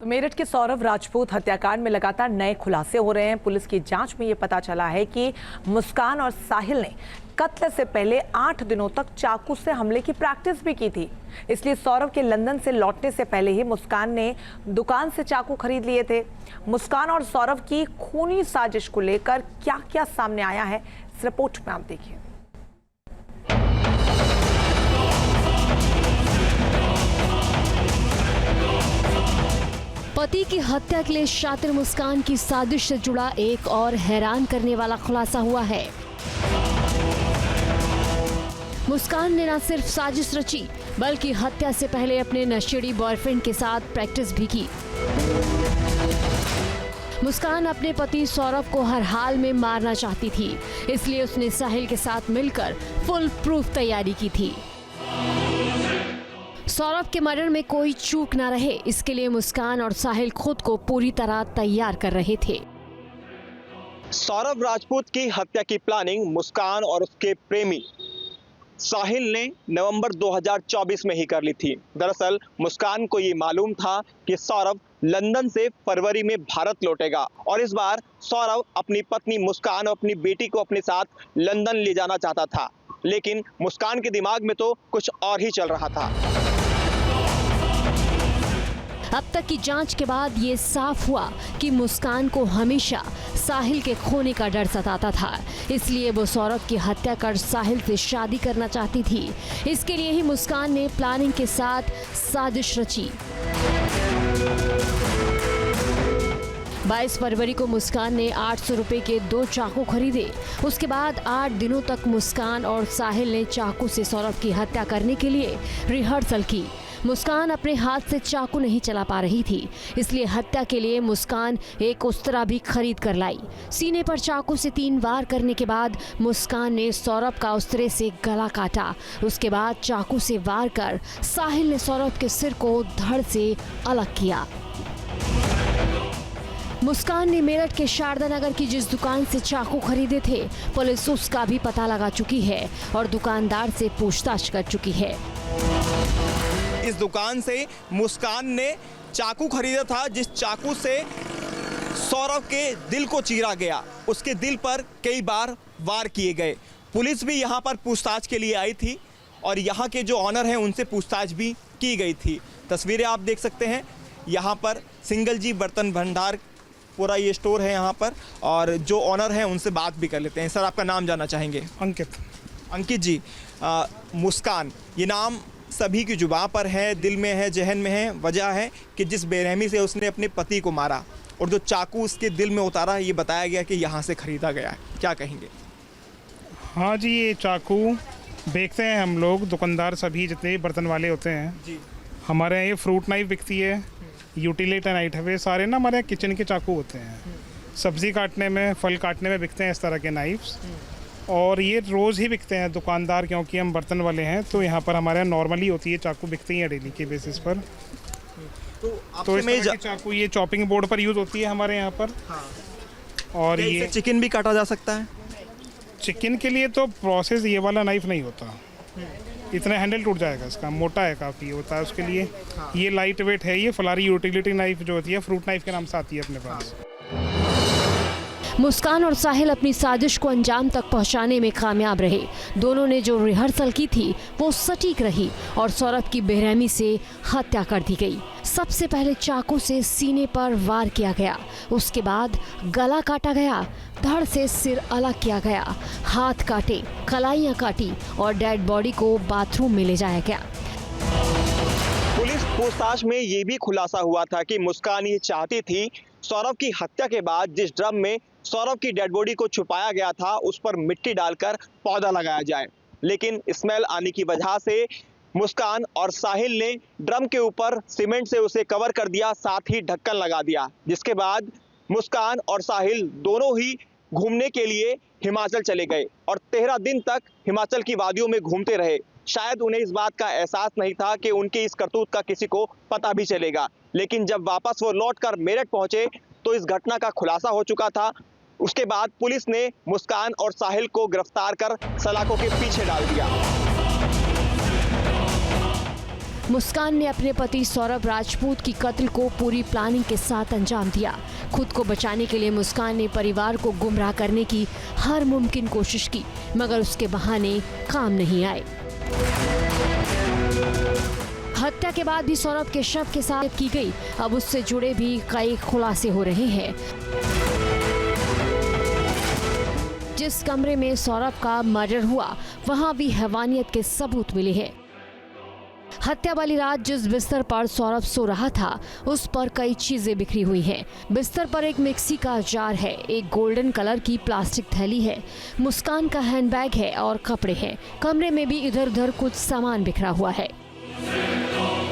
तो मेरठ के सौरभ राजपूत हत्याकांड में लगातार नए खुलासे हो रहे हैं। पुलिस की जांच में ये पता चला है कि मुस्कान और साहिल ने कत्ल से पहले 8 दिनों तक चाकू से हमले की प्रैक्टिस भी की थी। इसलिए सौरभ के लंदन से लौटने से पहले ही मुस्कान ने दुकान से चाकू खरीद लिए थे। मुस्कान और सौरभ की खूनी साजिश को लेकर क्या क्या सामने आया है, इस रिपोर्ट में आप देखिए। पति की हत्या के लिए शातिर मुस्कान की साजिश से जुड़ा एक और हैरान करने वाला खुलासा हुआ है। मुस्कान ने न सिर्फ साजिश रची बल्कि हत्या से पहले अपने नशेड़ी बॉयफ्रेंड के साथ प्रैक्टिस भी की। मुस्कान अपने पति सौरभ को हर हाल में मारना चाहती थी, इसलिए उसने साहिल के साथ मिलकर फुल प्रूफ तैयारी की थी। सौरभ के मर्डर में कोई चूक ना रहे, इसके लिए मुस्कान और साहिल खुद को पूरी तरह तैयार कर रहे थे। सौरभ राजपूत की हत्या की प्लानिंग मुस्कान और उसके प्रेमी साहिल ने नवंबर 2024 में ही कर ली थी। दरअसल मुस्कान को ये मालूम था कि सौरभ लंदन से फरवरी में भारत लौटेगा और इस बार सौरभ अपनी पत्नी मुस्कान और अपनी बेटी को अपने साथ लंदन ले जाना चाहता था, लेकिन मुस्कान के दिमाग में तो कुछ और ही चल रहा था। अब तक की जांच के बाद ये साफ हुआ कि मुस्कान को हमेशा साहिल के खोने का डर सताता था, इसलिए वो सौरभ की हत्या कर साहिल से शादी करना चाहती थी। इसके लिए ही मुस्कान ने प्लानिंग के साथ साजिश रची। 22 फरवरी को मुस्कान ने 800 रुपए के 2 चाकू खरीदे। उसके बाद 8 दिनों तक मुस्कान और साहिल ने चाकू से सौरभ की हत्या करने के लिए रिहर्सल की। मुस्कान अपने हाथ से चाकू नहीं चला पा रही थी, इसलिए हत्या के लिए मुस्कान एक उस्तरा भी खरीद कर लाई। सीने पर चाकू से 3 वार करने के बाद मुस्कान ने सौरभ का उस्तरे से गला काटा। उसके बाद चाकू से वार कर साहिल ने सौरभ के सिर को धड़ से अलग किया। मुस्कान ने मेरठ के शारदा नगर की जिस दुकान से चाकू खरीदे थे, पुलिस उसका भी पता लगा चुकी है और दुकानदार से पूछताछ कर चुकी है। इस दुकान से मुस्कान ने चाकू खरीदा था, जिस चाकू से सौरभ के दिल को चीरा गया। उसके दिल पर कई बार वार किए गए। पुलिस भी यहाँ पर पूछताछ के लिए आई थी और यहाँ के जो ऑनर हैं उनसे पूछताछ भी की गई थी। तस्वीरें आप देख सकते हैं। यहाँ पर सिंगल जी बर्तन भंडार पूरा ये स्टोर है यहाँ पर, और जो ऑनर हैं उनसे बात भी कर लेते हैं। सर, आपका नाम जानना चाहेंगे? अंकित जी, मुस्कान ये नाम सभी की जुबान पर है, दिल में है, जहन में है। वजह है कि जिस बेरहमी से उसने अपने पति को मारा और जो चाकू उसके दिल में उतारा, ये बताया गया कि यहाँ से खरीदा गया है। क्या कहेंगे? हाँ जी, ये चाकू बेचते हैं हम लोग, दुकानदार सभी जितने बर्तन वाले होते हैं जी। हमारे यहाँ ये फ्रूट नाइफ बिकती है, यूटिलिटी नाइफ है, सारे ना हमारे यहाँ किचन के चाकू होते हैं। सब्जी काटने में, फल काटने में बिकते हैं इस तरह के नाइफ्स, और ये रोज़ ही बिकते हैं दुकानदार, क्योंकि हम बर्तन वाले हैं तो यहाँ पर हमारे यहाँ नॉर्मली होती है, चाकू बिकते हैं डेली के बेसिस पर। तो इस तरह की चाकू ये चॉपिंग बोर्ड पर यूज़ होती है हमारे यहाँ पर। हाँ। और ये चिकन भी काटा जा सकता है? चिकन के लिए तो प्रोसेस ये वाला नाइफ नहीं होता, इतना हैंडल टूट जाएगा इसका, मोटा है काफ़ी होता है उसके लिए। हाँ। ये लाइट वेट है, ये फलारी यूटिलिटी नाइफ जो होती है फ्रूट नाइफ के नाम से आती है अपने पास। मुस्कान और साहिल अपनी साजिश को अंजाम तक पहुंचाने में कामयाब रहे। दोनों ने जो रिहर्सल की थी वो सटीक रही और सौरभ की बेरहमी से हत्या कर दी गई। सबसे पहले चाकू से सीने पर वार किया गया, उसके बाद गला काटा गया, धड़ से सिर अलग किया गया, हाथ काटे, कलाइयां काटी और डेड बॉडी को बाथरूम में ले जाया गया। पुलिस पूछताछ में ये भी खुलासा हुआ था कि मुस्कान ये चाहती थी सौरभ की हत्या के बाद जिस ड्रम में सौरभ की डेड बॉडी को छुपाया गया था उस पर मिट्टी डालकर पौधा लगाया जाए, लेकिन स्मेल आने की वजह से मुस्कान और साहिल ने ड्रम के ऊपर सीमेंट से उसे कवर कर दिया, साथ ही ढक्कन लगा दिया, जिसके बाद मुस्कान और साहिल दोनों ही घूमने के लिए हिमाचल चले गए और 13 दिन तक हिमाचल की वादियों में घूमते रहे। शायद उन्हें इस बात का एहसास नहीं था कि उनके इस करतूत का किसी को पता भी चलेगा, लेकिन जब वापस वो लौटकर मेरठ पहुंचे तो इस घटना का खुलासा हो चुका था। उसके बाद पुलिस ने मुस्कान और साहिल को गिरफ्तार कर सलाखों के पीछे डाल दिया। मुस्कान ने अपने पति सौरभ राजपूत की कत्ल को पूरी प्लानिंग के साथ अंजाम दिया। खुद को बचाने के लिए मुस्कान ने परिवार को गुमराह करने की हर मुमकिन कोशिश की, मगर उसके बहाने काम नहीं आए। हत्या के बाद भी सौरभ के शव के साथ की गई। अब उससे जुड़े भी कई खुलासे हो रहे हैं। जिस कमरे में सौरभ का मर्डर हुआ, वहां भी हैवानियत के सबूत मिले हैं। हत्या वाली रात जिस बिस्तर पर सौरभ सो रहा था, उस पर कई चीजें बिखरी हुई हैं। बिस्तर पर एक मिक्सी का जार है, एक गोल्डन कलर की प्लास्टिक थैली है, मुस्कान का हैंडबैग है और कपड़े हैं। कमरे में भी इधर उधर कुछ सामान बिखरा हुआ है।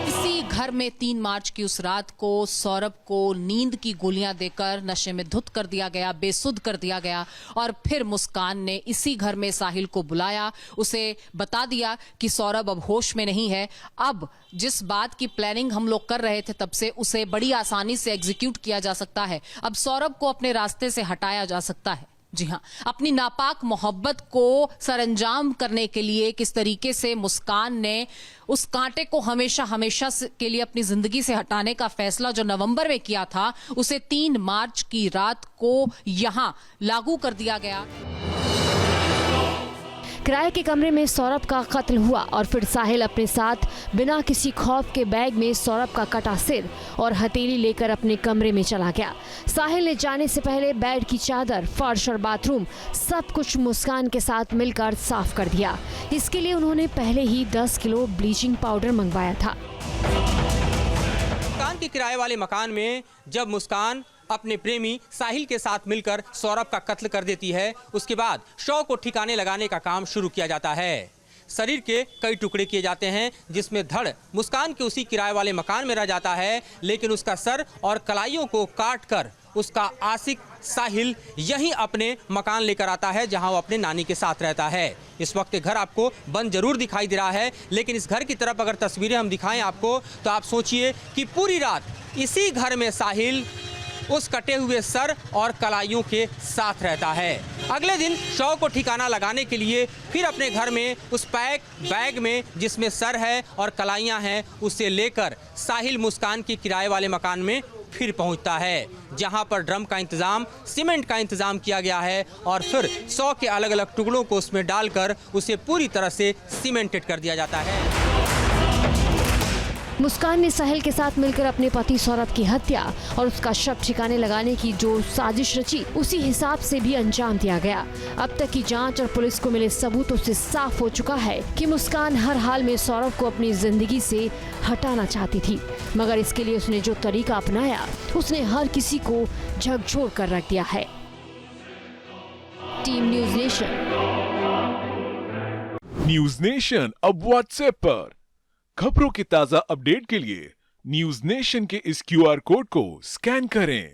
इसी घर में 3 मार्च की उस रात को सौरभ को नींद की गोलियां देकर नशे में धुत कर दिया गया, बेसुध कर दिया गया और फिर मुस्कान ने इसी घर में साहिल को बुलाया, उसे बता दिया कि सौरभ अब होश में नहीं है। अब जिस बात की प्लानिंग हम लोग कर रहे थे तब से, उसे बड़ी आसानी से एग्जीक्यूट किया जा सकता है। अब सौरभ को अपने रास्ते से हटाया जा सकता है। जी हाँ, अपनी नापाक मोहब्बत को सरंजाम करने के लिए किस तरीके से मुस्कान ने उस कांटे को हमेशा हमेशा के लिए अपनी जिंदगी से हटाने का फैसला जो नवंबर में किया था, उसे 3 मार्च की रात को यहां लागू कर दिया गया। किराए के कमरे में सौरभ का कत्ल हुआ और फिर साहिल अपने साथ बिना किसी खौफ के बैग में सौरभ का कटा सिर और हथेली लेकर अपने कमरे में चला गया। साहिल ने जाने से पहले बेड की चादर, फर्श और बाथरूम सब कुछ मुस्कान के साथ मिलकर साफ कर दिया। इसके लिए उन्होंने पहले ही 10 किलो ब्लीचिंग पाउडर मंगवाया था। मुस्कान के किराए वाले मकान में जब मुस्कान अपने प्रेमी साहिल के साथ मिलकर सौरभ का कत्ल कर देती है, उसके बाद शव को ठिकाने लगाने का काम शुरू किया जाता है। शरीर के कई टुकड़े किए जाते हैं, जिसमें धड़ मुस्कान के उसी किराए वाले मकान में रह जाता है, लेकिन उसका सर और कलाइयों को काट कर उसका आशिक साहिल यहीं अपने मकान लेकर आता है, जहां वो अपने नानी के साथ रहता है। इस वक्त घर आपको बंद जरूर दिखाई दे रहा है, लेकिन इस घर की तरफ अगर तस्वीरें हम दिखाएं आपको, तो आप सोचिए कि पूरी रात इसी घर में साहिल उस कटे हुए सर और कलाइयों के साथ रहता है। अगले दिन शव को ठिकाना लगाने के लिए फिर अपने घर में उस पैक बैग में जिसमें सर है और कलाइयां हैं, उसे लेकर साहिल मुस्कान की किराए वाले मकान में फिर पहुंचता है, जहां पर ड्रम का इंतजाम, सीमेंट का इंतजाम किया गया है और फिर 100 के अलग अलग टुकड़ों को उसमें डालकर उसे पूरी तरह से सीमेंटेड कर दिया जाता है। मुस्कान ने साहिल के साथ मिलकर अपने पति सौरभ की हत्या और उसका शव ठिकाने लगाने की जो साजिश रची, उसी हिसाब से भी अंजाम दिया गया। अब तक की जांच और पुलिस को मिले सबूतों से साफ हो चुका है कि मुस्कान हर हाल में सौरभ को अपनी जिंदगी से हटाना चाहती थी, मगर इसके लिए उसने जो तरीका अपनाया, उसने हर किसी को झकझोर कर रख दिया है। Team news nation. News nation अब व्हाट्सएप पर खबरों की ताजा अपडेट के लिए न्यूज़ नेशन के इस QR कोड को स्कैन करें।